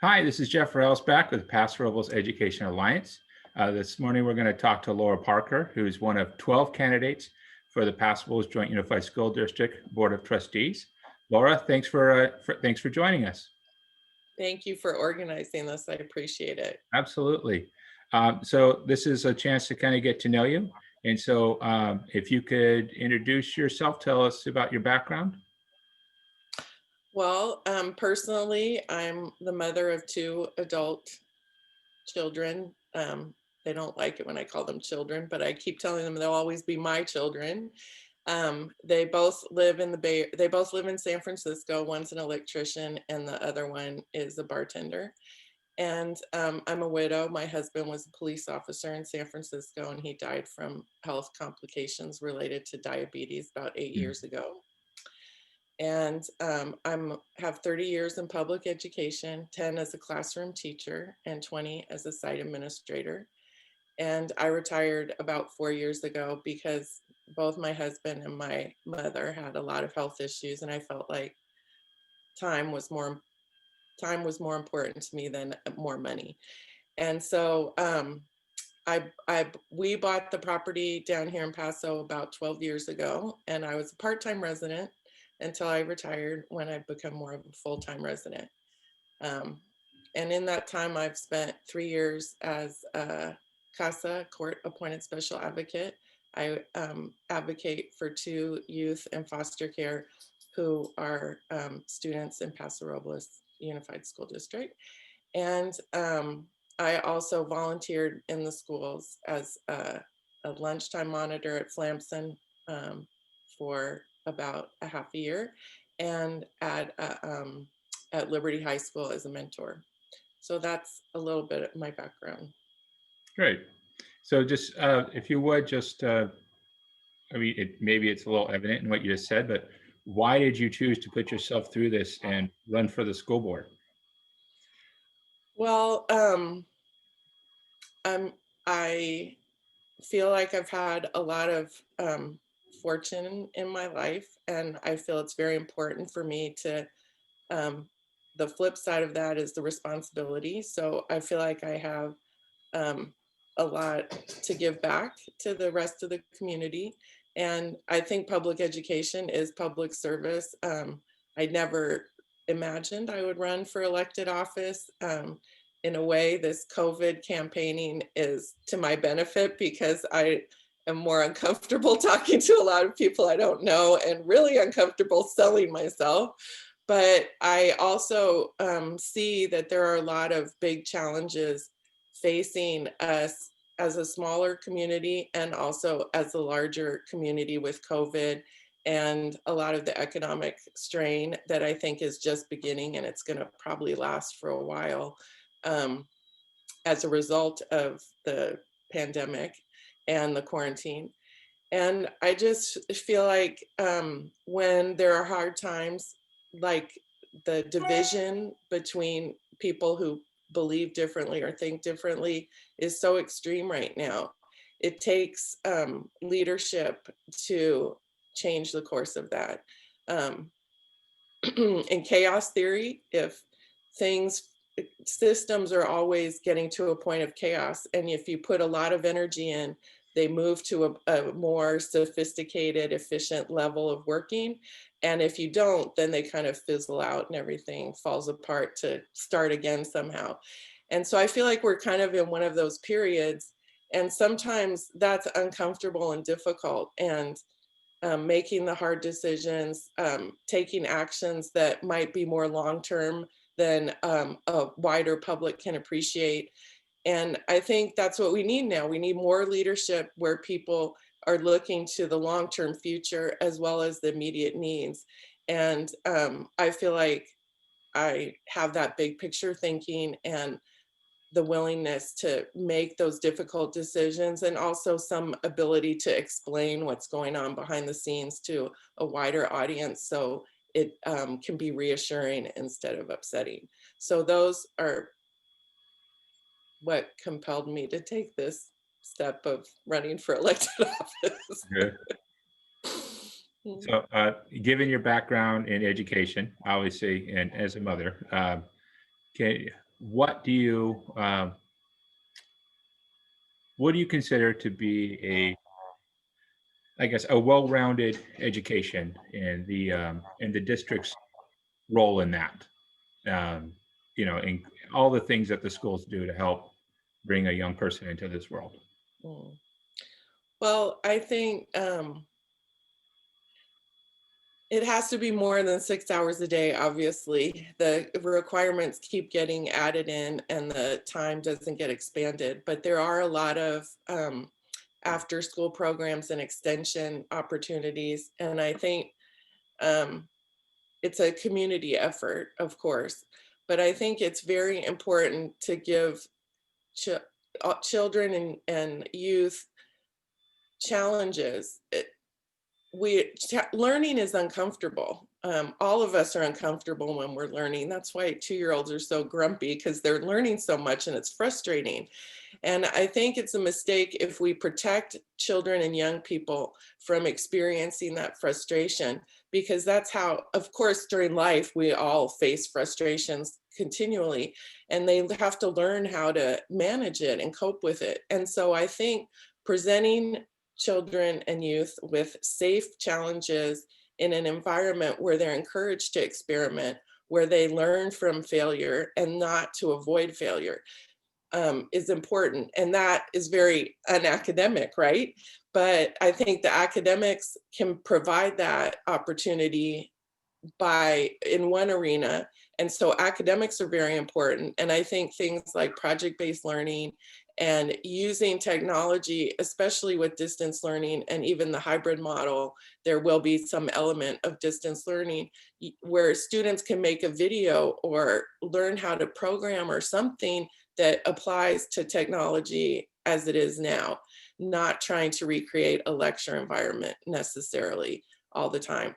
Hi, this is Jeff Rails back with Paso Robles Education Alliance. This morning, we're going to talk to Laura Parker, who's one of 12 candidates for the Paso Robles Joint Unified School District Board of Trustees. Laura, thanks for joining us. Thank you for organizing this. I appreciate it. Absolutely. So this is a chance to kind of get to know you. And so if you could introduce yourself, tell us about your background. Well, personally, I'm the mother of two adult children. They don't like it when I call them children, but I keep telling them they'll always be my children. They both live in they both live in San Francisco. One's an electrician and the other one is a bartender. And I'm a widow. My husband was a police officer in San Francisco and he died from health complications related to diabetes about 8 years ago. And I'm have 30 years in public education, 10 as a classroom teacher and 20 as a site administrator. And I retired about 4 years ago because both my husband and my mother had a lot of health issues, and I felt like time was more time was more important to me than more money. And so we bought the property down here in Paso about 12 years ago, and I was a part-time resident until I retired when I become more of a full-time resident. Um, and in that time, I've spent 3 years as a CASA, court-appointed special advocate. I advocate for two youth and foster care who are students in Paso Robles Unified School District. And I also volunteered in the schools as a lunchtime monitor at Flamson for about a half a year, and at Liberty High School as a mentor. So that's a little bit of my background. Great. So just if you would just, I mean, maybe it's a little evident in what you just said, but why did you choose to put yourself through this and run for the school board? Well, I feel like I've had a lot of fortune in my life, and I feel it's very important for me to. Um, the flip side of that is the responsibility. So I feel like I have um, a lot to give back to the rest of the community. And I think public education is public service. I never imagined I would run for elected office. In a way, this COVID campaigning is to my benefit because I am more uncomfortable talking to a lot of people I don't know and really uncomfortable selling myself. But I also see that there are a lot of big challenges facing us as a smaller community and also as a larger community with COVID and a lot of the economic strain that I think is just beginning, and it's going to probably last for a while um, as a result of the pandemic and the quarantine. And I just feel like when there are hard times, like the division between people who believe differently or think differently is so extreme right now. It takes leadership to change the course of that. Um, in chaos theory, if things, systems are always getting to a point of chaos, and if you put a lot of energy in, they move to a more sophisticated, efficient level of working. And if you don't, then they kind of fizzle out and everything falls apart to start again somehow. And so I feel like we're kind of in one of those periods. And sometimes that's uncomfortable and difficult. And making the hard decisions, taking actions that might be more long term than a wider public can appreciate. And I think that's what we need now. We need more leadership where people are looking to the long term future as well as the immediate needs. And I feel like I have that big picture thinking and the willingness to make those difficult decisions and also some ability to explain what's going on behind the scenes to a wider audience so it can be reassuring instead of upsetting. So those are what compelled me to take this step of running for elected office. Good. So, given your background in education, obviously, and as a mother, can what do you what do you consider to be I guess, a well-rounded education in the district's role in that? Um, in all the things that the schools do to help bring a young person into this world. Mm. Well, I think it has to be more than 6 hours a day, obviously. The requirements keep getting added in and the time doesn't get expanded. But there are a lot of after school programs and extension opportunities. And I think um, it's a community effort, of course. But I think it's very important to give ch- children and youth challenges. Learning is uncomfortable. All of us are uncomfortable when we're learning. That's why 2-year-olds are so grumpy, because they're learning so much and it's frustrating. And I think it's a mistake if we protect children and young people from experiencing that frustration, because that's how, of course, during life, we all face frustrations continually, and they have to learn how to manage it and cope with it. And so I think presenting children and youth with safe challenges in an environment where they're encouraged to experiment, where they learn from failure and not to avoid failure, is important. And that is very unacademic, right? But I think the academics can provide that opportunity by in one arena. And so academics are very important. And I think things like project-based learning and using technology, especially with distance learning and even the hybrid model, there will be some element of distance learning where students can make a video or learn how to program or something that applies to technology as it is now, not trying to recreate a lecture environment necessarily all the time.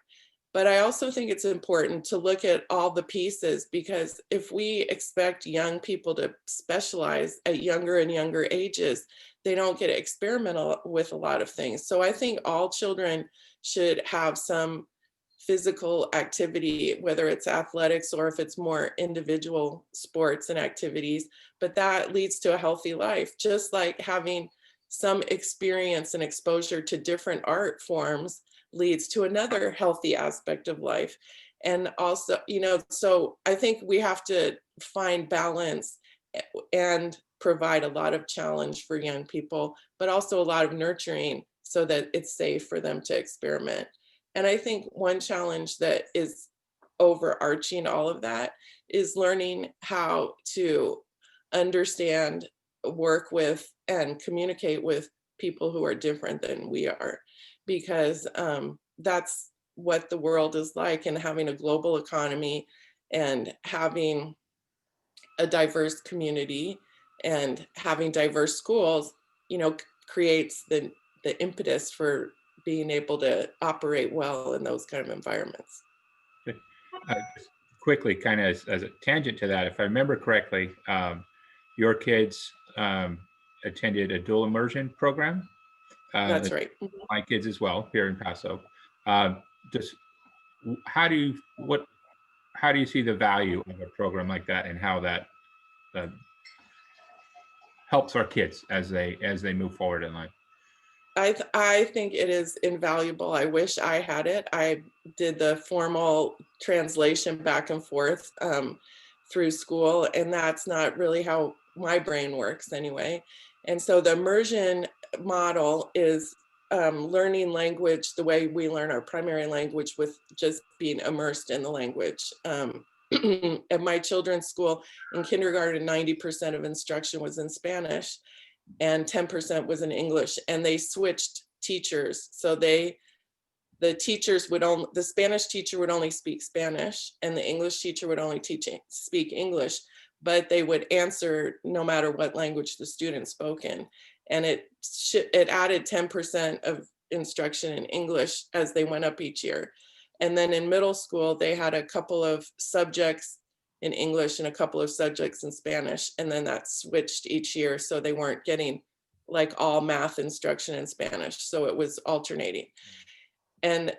But I also think it's important to look at all the pieces, because if we expect young people to specialize at younger and younger ages, they don't get to experiment with a lot of things. So I think all children should have some physical activity, whether it's athletics or if it's more individual sports and activities, but that leads to a healthy life, just like having some experience and exposure to different art forms leads to another healthy aspect of life. And also, so I think we have to find balance and provide a lot of challenge for young people, but also a lot of nurturing so that it's safe for them to experiment. And I think one challenge that is overarching all of that is learning how to understand, work with, and communicate with people who are different than we are, because that's what the world is like. And having a global economy and having a diverse community and having diverse schools, creates the impetus for being able to operate well in those kind of environments. Just quickly, kind of as a tangent to that, if I remember correctly, your kids attended a dual immersion program. That's right. Mhm. My kids as well here in Paso. Just how do you what how do you see the value of a program like that, and how that uh, helps our kids as they move forward in life? I think it is invaluable. I wish I had it. I did the formal translation back and forth through school, and that's not really how my brain works anyway. And so the immersion model is learning language the way we learn our primary language, with just being immersed in the language. At my children's school in kindergarten, 90% of instruction was in Spanish and 10% was in English, and they switched teachers. So the teachers would only, the Spanish teacher would only speak Spanish and the English teacher would only speak English, but they would answer no matter what language the student spoke in. And it added 10% of instruction in English as they went up each year. And then in middle school, they had a couple of subjects in English and a couple of subjects in Spanish. And then that switched each year. So they weren't getting like all math instruction in Spanish. So it was alternating. And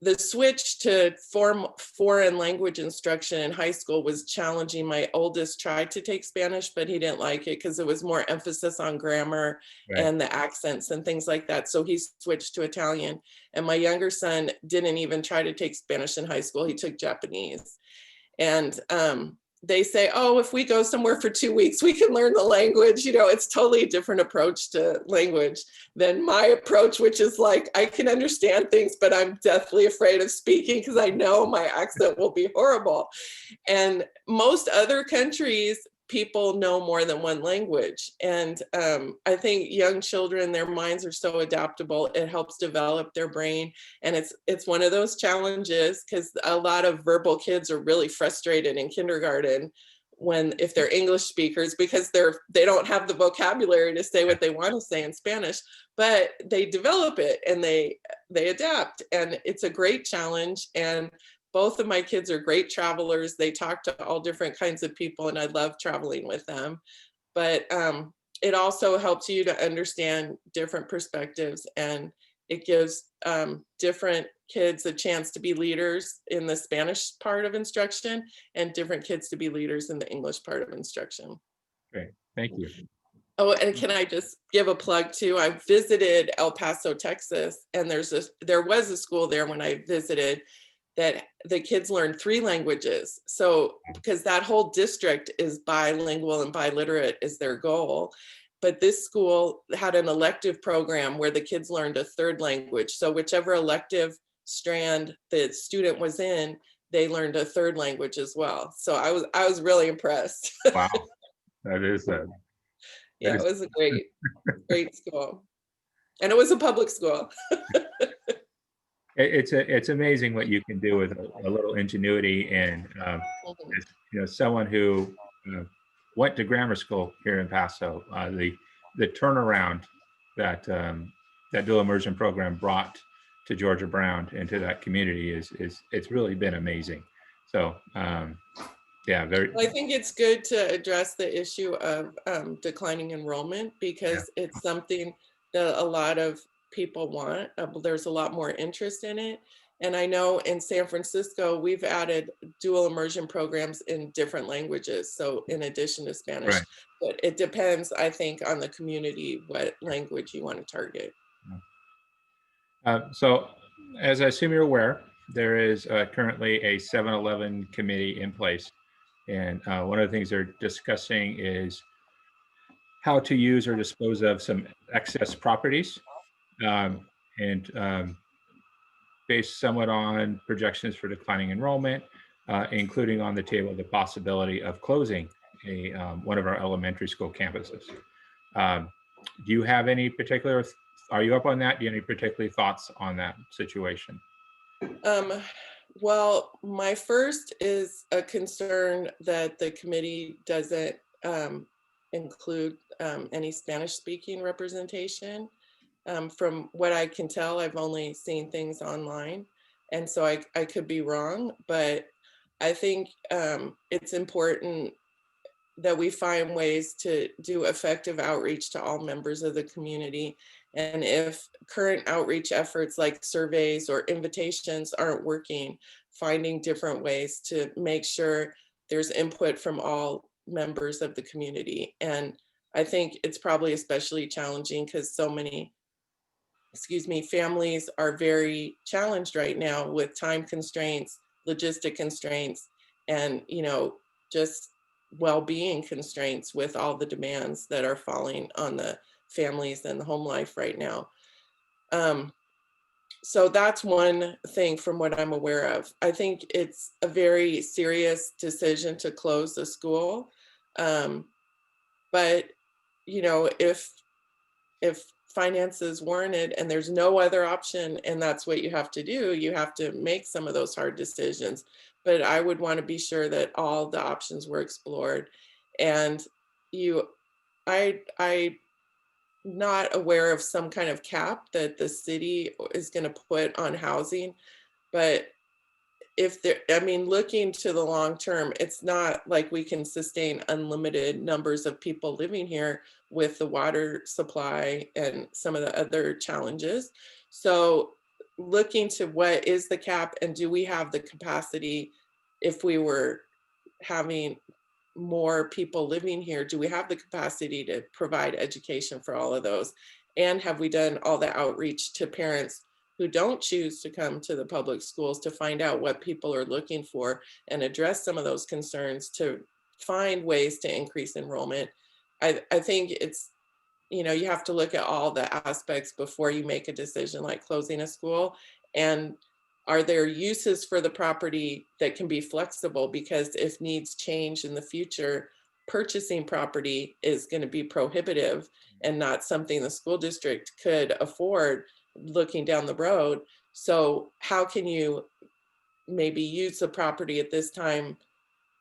the switch to foreign language instruction in high school was challenging. My oldest tried to take Spanish, but he didn't like it because it was more emphasis on grammar Right. and the accents and things like that. So he switched to Italian. And my younger son didn't even try to take Spanish in high school. He took Japanese. And they say, oh, if we go somewhere for 2 weeks, we can learn the language. You know, it's totally a different approach to language than my approach, which is like, I can understand things, but I'm deathly afraid of speaking because I know my accent will be horrible. And most other countries, people know more than one language. And I think young children, their minds are so adaptable. It helps develop their brain. And it's one of those challenges because a lot of verbal kids are really frustrated in kindergarten if they're English speakers because they don't have the vocabulary to say what they want to say in Spanish, but they develop it and they adapt. And it's a great challenge. And both of my kids are great travelers. They talk to all different kinds of people, and I love traveling with them. But it also helps you to understand different perspectives, and it gives different kids a chance to be leaders in the Spanish part of instruction and different kids to be leaders in the English part of instruction. Great. Thank you. Oh, and can I just give a plug too? I visited El Paso, Texas, and there was a school there when I visited that the kids learn 3 languages. So, because that whole district is bilingual and biliterate is their goal. But this school had an elective program where the kids learned a 3rd language. So whichever elective strand the student was in, they learned a 3rd language as well. So I was really impressed. Wow. That is a, Yeah, that it is, was a great school. And it was a public school. it's amazing what you can do with a little ingenuity and, as, you know, someone who went to grammar school here in Paso, the turnaround that that dual immersion program brought to Georgia Brown and to that community is it's really been amazing. So yeah, very. Well, I think it's good to address the issue of declining enrollment because it's something that a lot of people want. There's a lot more interest in it. And I know in San Francisco, we've added dual immersion programs in different languages. So in addition to Spanish, Right. but it depends, I think, on the community, what language you want to target. So as I assume you're aware, there is currently a 7-Eleven committee in place. And one of the things they're discussing is how to use or dispose of some excess properties, and based somewhat on projections for declining enrollment, including on the table the possibility of closing one of our elementary school campuses. Do you have any particular, are you up on that? Do you have any particular thoughts on that situation? Well, my first is a concern that the committee doesn't include any Spanish speaking representation. From what I can tell, I've only seen things online. And so I could be wrong, but I think it's important that we find ways to do effective outreach to all members of the community. And if current outreach efforts like surveys or invitations aren't working, finding different ways to make sure there's input from all members of the community. And I think it's probably especially challenging because so many, families are very challenged right now with time constraints, logistic constraints, and, just well-being constraints with all the demands that are falling on the families and the home life right now. So that's one thing from what I'm aware of. I think it's a very serious decision to close the school. But, if finances warranted and there's no other option and that's what you have to do, you have to make some of those hard decisions. But I would want to be sure that all the options were explored. And I not aware of some kind of cap that the city is going to put on housing, but looking to the long term, it's not like we can sustain unlimited numbers of people living here with the water supply and some of the other challenges. So looking to what is the cap and do we have the capacity if we were having more people living here, do we have the capacity to provide education for all of those? And have we done all the outreach to parents who don't choose to come to the public schools to find out what people are looking for and address some of those concerns to find ways to increase enrollment? I think it's, you have to look at all the aspects before you make a decision like closing a school. And are there uses for the property that can be flexible? Because if needs change in the future, purchasing property is going to be prohibitive and not something the school district could afford looking down the road. So how can you maybe use the property at this time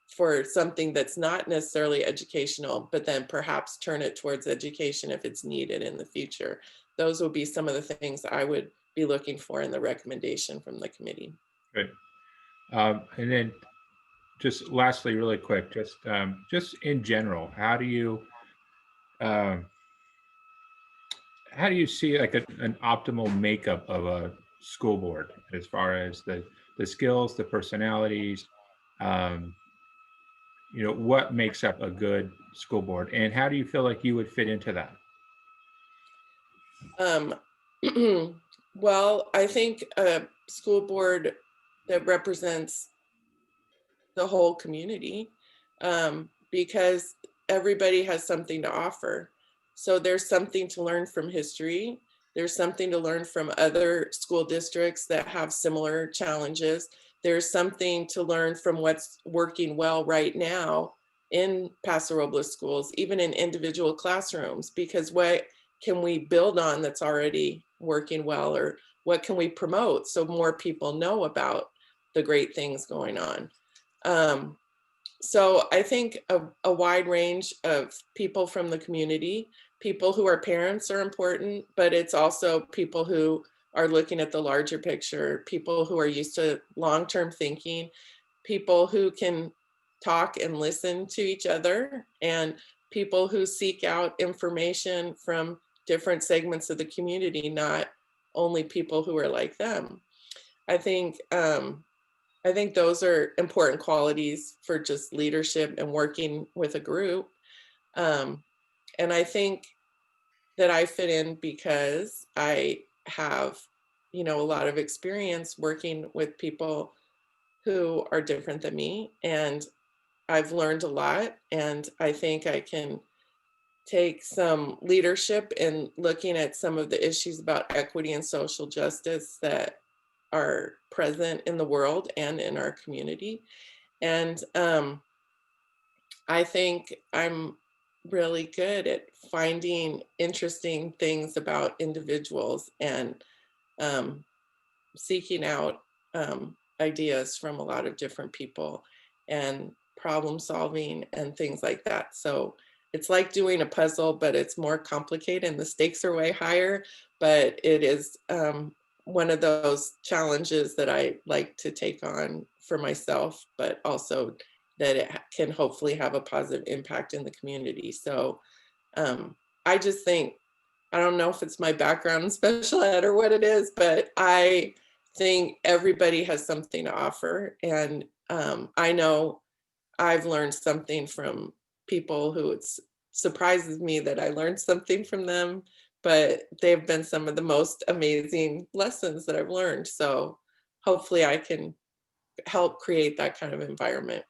for something that's not necessarily educational, but then perhaps turn it towards education if it's needed in the future? Those would be some of the things I would be looking for in the recommendation from the committee. Good. And then just lastly, really quick, just in general, um, how do you see like an optimal makeup of a school board as far as the skills, the personalities, um, what makes up a good school board, and how do you feel like you would fit into that? Um, well, I think a school board that represents the whole community, because everybody has something to offer. So there's something to learn from history. There's something to learn from other school districts that have similar challenges. There's something to learn from what's working well right now in Paso Robles schools, even in individual classrooms, because what can we build on that's already working well, or what can we promote so more people know about the great things going on? Um, so I think a wide range of people from the community, people who are parents are important, but it's also people who are looking at the larger picture, people who are used to long-term thinking, people who can talk and listen to each other, and people who seek out information from different segments of the community, not only people who are like them. I think I think those are important qualities for just leadership and working with a group. Um, and I think that I fit in because I have, a lot of experience working with people who are different than me. And I've learned a lot. And I think I can take some leadership in looking at some of the issues about equity and social justice that are present in the world and in our community. And I think I'm really good at finding interesting things about individuals and um, seeking out ideas from a lot of different people and problem solving and things like that. So it's like doing a puzzle, but it's more complicated and the stakes are way higher. But it is one of those challenges that I like to take on for myself, but also that it can hopefully have a positive impact in the community. So I just think, I don't know if it's my background in special ed or what it is, but I think everybody has something to offer. And I know I've learned something from people who surprises me that I learned something from them, but they've been some of the most amazing lessons that I've learned. So hopefully I can help create that kind of environment.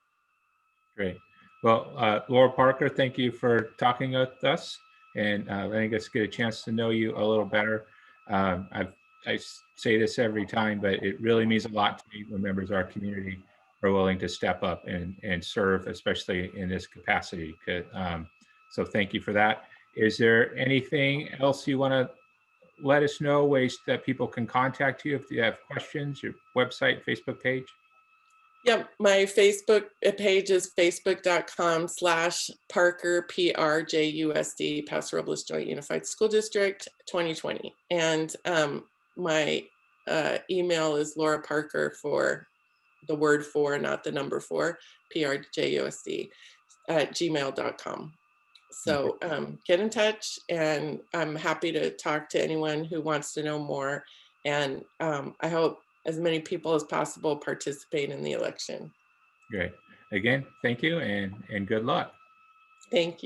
Great. Well, Laura Parker, thank you for talking with us and letting us get a chance to know you a little better. I say this every time, but it really means a lot to me when members of our community are willing to step up and serve, especially in this capacity. So thank you for that. Is there anything else you want to let us know, ways that people can contact you if you have questions, your website, Facebook page? Yep, my Facebook page is facebook.com/Parker, PRJUSD, Paso Robles Joint Unified School District 2020. And my email is Laura Parker, for the word four, not the number four, PRJUSD @gmail.com. So get in touch, and I'm happy to talk to anyone who wants to know more. And I hope as many people as possible participate in the election. Great. Again, thank you and good luck. Thank you.